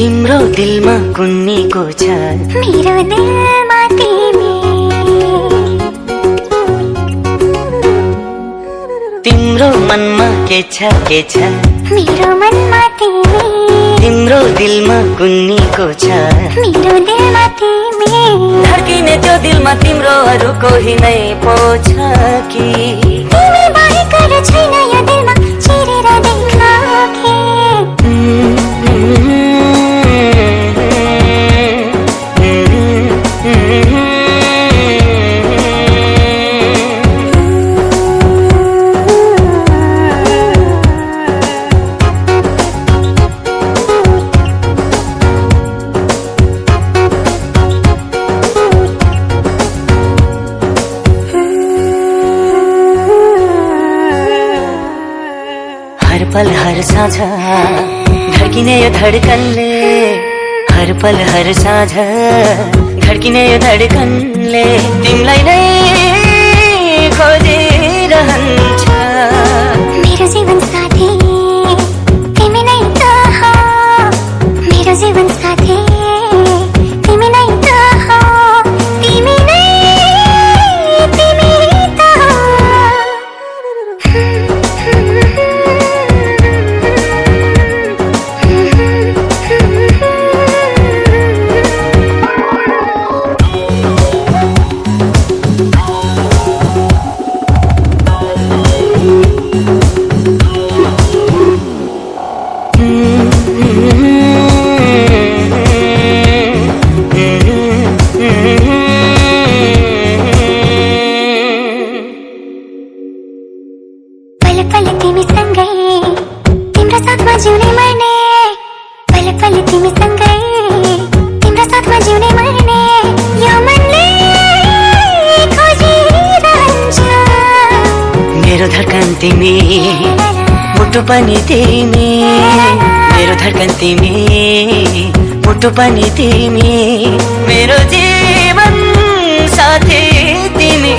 तिम्रो दिलमा कुन्नीको छ मेरो दिलमा तिमी, तिम्रो मनमा के छ मेरो मनमा तिमी, तिम्रो दिलमा कुन्नीको छ मेरो दिलमा तिमी। धड्किने त्यो दिलमा तिम्रो अरू कोही नै पो छ कि तिमी बाहेक अरू छैन यो दिलमा चिरेर देखा के। हर पल हर साँझ धड्किने यो धडकनले, हर पल हर साँझ धड्किने यो धडकनले तिमीलाई नै खोजिरहन्छ। मेरो जीवन साथी तिमी नै त हो, मेरो जीवन साथी तिमी नै त हो, तिमी नै तिमी त हो। पल पल तिमी सँगै तिम्रो साथमा जिउने मर्ने, पल पल तिमी सँगै तिम्रो साथमा जिउने मर्ने, यो मनले खोजिरहन्छ। मेरो धडकन तिमी, मुटु पनि तिमी, मेरो धडकन तिमी, मुटु पनि तिमी, मेरो जीवन साथी तिमी।